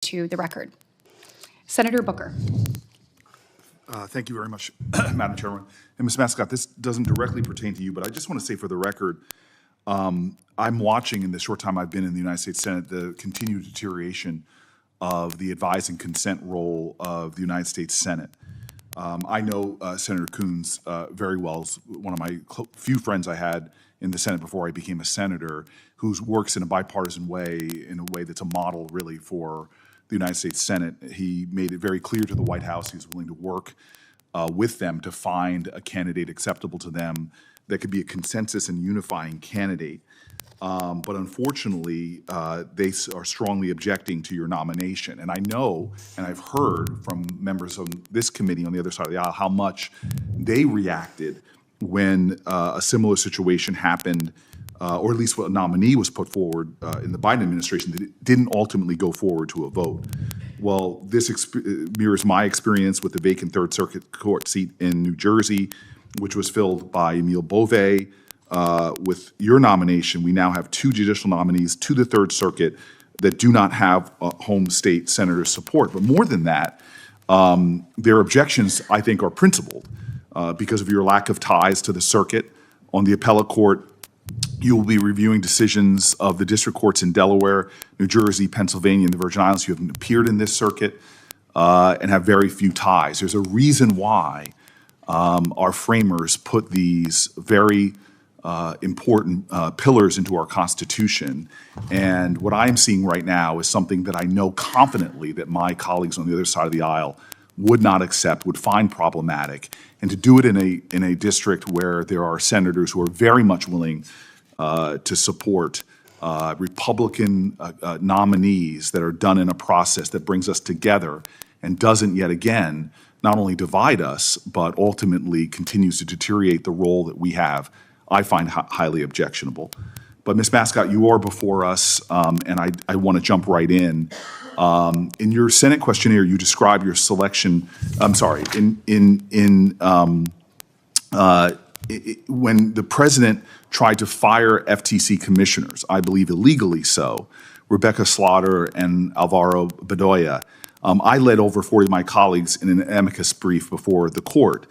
to the record. Senator Booker. Thank you very much, Madam Chairman. And Ms. Mascott, this doesn't directly pertain to you, but I just want to say for the record, I'm watching in the short time I've been in the United States Senate the continued deterioration of the advise and consent role of the United States Senate. I know Senator Coons very well, one of my few friends I had in the Senate before I became a senator, who works in a bipartisan way, in a way that's a model really for the United States Senate. He made it very clear to the White House he was willing to work with them to find a candidate acceptable to them that could be a consensus and unifying candidate. But unfortunately, they are strongly objecting to your nomination. And I know, and I've heard from members of this committee on the other side of the aisle, how much they reacted when a similar situation happened, or at least what a nominee was put forward in the Biden administration that didn't ultimately go forward to a vote. Well, this mirrors my experience with the vacant Third Circuit Court seat in New Jersey, which was filled by Emile Beauvais. With your nomination, we now have 2 judicial nominees to the Third Circuit that do not have home state senator support. But more than that, their objections, I think, are principled because of your lack of ties to the circuit. On the appellate court, you will be reviewing decisions of the district courts in Delaware, New Jersey, Pennsylvania, and the Virgin Islands. You haven't appeared in this circuit and have very few ties. There's a reason why our framers put these very important pillars into our Constitution. And what I'm seeing right now is something that I know confidently that my colleagues on the other side of the aisle would not accept, would find problematic. And to do it in a district where there are senators who are very much willing to support Republican nominees that are done in a process that brings us together and doesn't yet again not only divide us, but ultimately continues to deteriorate the role that we have, I find highly objectionable. But Ms. Mascott, you are before us, and I want to jump right in. In your Senate questionnaire, you describe your selection. I'm sorry. When the president tried to fire FTC commissioners, I believe illegally so, Rebecca Slaughter and Alvaro Bedoya, I led over 40 of my colleagues in an amicus brief before the court.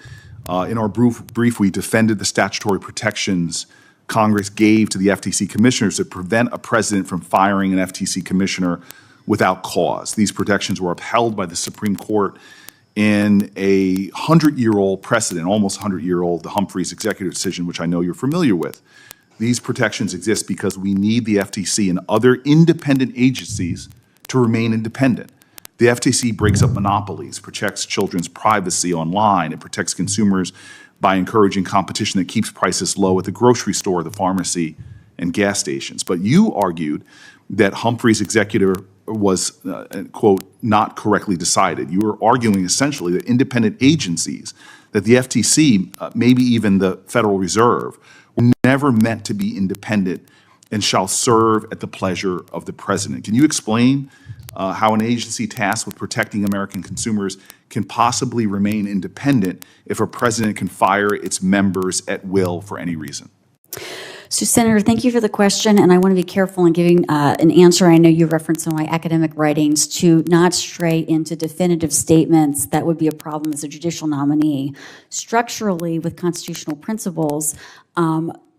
In our brief, we defended the statutory protections Congress gave to the FTC commissioners to prevent a president from firing an FTC commissioner without cause. These protections were upheld by the Supreme Court in a 100-year-old precedent, almost 100-year-old, the Humphreys executive decision, which I know you're familiar with. These protections exist because we need the FTC and other independent agencies to remain independent. The FTC breaks up monopolies, protects children's privacy online, it protects consumers by encouraging competition that keeps prices low at the grocery store, the pharmacy, and gas stations. But you argued that Humphrey's executive was, quote, not correctly decided. You were arguing essentially that independent agencies, that the FTC, maybe even the Federal Reserve, were never meant to be independent and shall serve at the pleasure of the president. Can you explain how an agency tasked with protecting American consumers can possibly remain independent if a president can fire its members at will for any reason? So, Senator, thank you for the question, and I want to be careful in giving an answer. I know you referenced some of my academic writings to not stray into definitive statements that would be a problem as a judicial nominee. Structurally, with constitutional principles,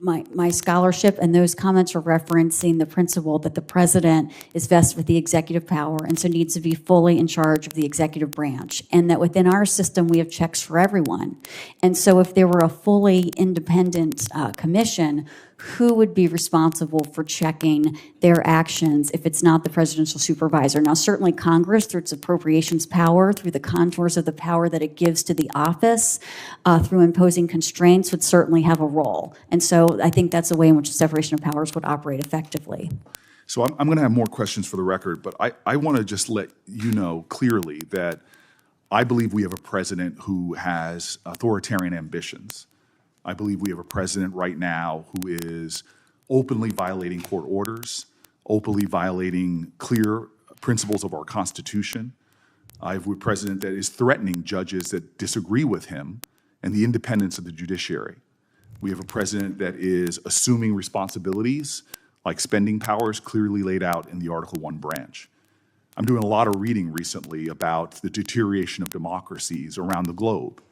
my scholarship and those comments are referencing the principle that the president is vested with the executive power and so needs to be fully in charge of the executive branch, and that within our system we have checks for everyone. And so if there were a fully independent commission, who would be responsible for checking their actions if it's not the presidential supervisor? Now, certainly Congress, through its appropriations power, through the contours of the power that it gives to the office, through imposing constraints, would certainly have a role. And so I think that's a way in which the separation of powers would operate effectively. So I'm going to have more questions for the record, but I want to just let you know clearly that I believe we have a president who has authoritarian ambitions. I believe we have a president right now who is openly violating court orders, openly violating clear principles of our Constitution. I have a president that is threatening judges that disagree with him and the independence of the judiciary. We have a president that is assuming responsibilities like spending powers clearly laid out in the Article I branch. I'm doing a lot of reading recently about the deterioration of democracies around the globe.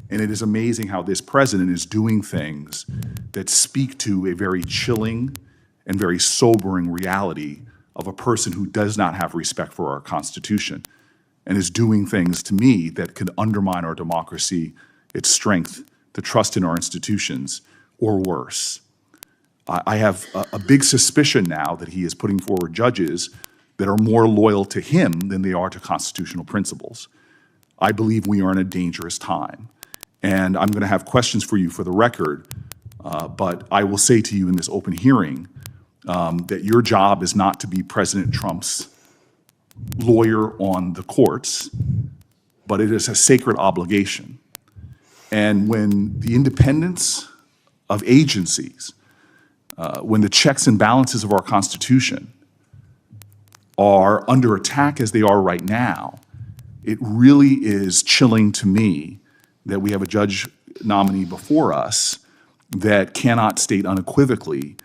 And it is amazing how this president is doing things that speak to a very chilling and very sobering reality of a person who does not have respect for our Constitution and is doing things to me that could undermine our democracy, its strength, the trust in our institutions, or worse. I have a big suspicion now that he is putting forward judges that are more loyal to him than they are to constitutional principles. I believe we are in a dangerous time. And I'm going to have questions for you for the record, but I will say to you in this open hearing that your job is not to be President Trump's lawyer on the courts, but it is a sacred obligation. And when the independence of agencies, when the checks and balances of our Constitution are under attack as they are right now, it really is chilling to me that we have a judge nominee before us that cannot state unequivocally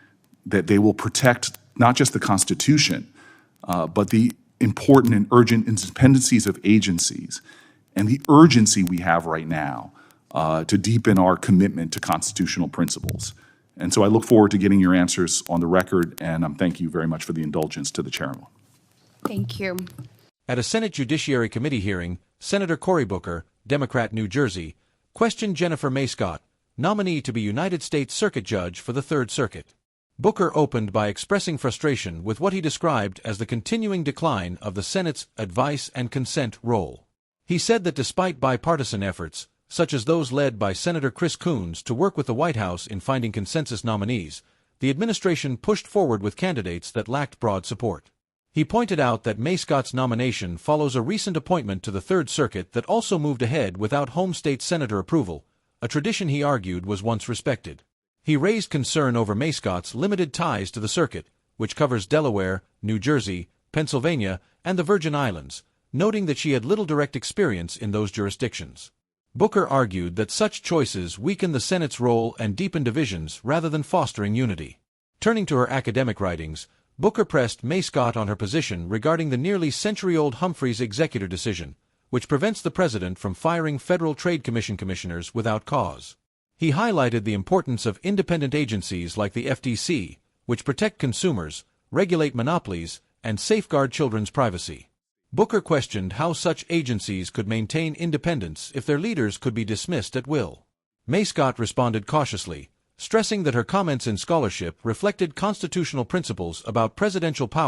that they will protect not just the Constitution, but the important and urgent independencies of agencies and the urgency we have right now to deepen our commitment to constitutional principles. And so I look forward to getting your answers on the record, and thank you very much for the indulgence to the chairman. Thank you. At a Senate Judiciary Committee hearing, Senator Cory Booker, Democrat, New Jersey, questioned Jennifer Mascott, nominee to be United States Circuit Judge for the Third Circuit. Booker opened by expressing frustration with what he described as the continuing decline of the Senate's advice and consent role. He said that despite bipartisan efforts, such as those led by Senator Chris Coons to work with the White House in finding consensus nominees, the administration pushed forward with candidates that lacked broad support. He pointed out that Mascott's nomination follows a recent appointment to the Third Circuit that also moved ahead without home state senator approval, a tradition he argued was once respected. He raised concern over Mascott's limited ties to the circuit, which covers Delaware, New Jersey, Pennsylvania, and the Virgin Islands, noting that she had little direct experience in those jurisdictions. Booker argued that such choices weaken the Senate's role and deepen divisions rather than fostering unity. Turning to her academic writings, Booker pressed Mascott on her position regarding the nearly century-old Humphreys executor decision, which prevents the president from firing Federal Trade Commission commissioners without cause. He highlighted the importance of independent agencies like the FTC, which protect consumers, regulate monopolies, and safeguard children's privacy. Booker questioned how such agencies could maintain independence if their leaders could be dismissed at will. Mascott responded cautiously, stressing that her comments in scholarship reflected constitutional principles about presidential power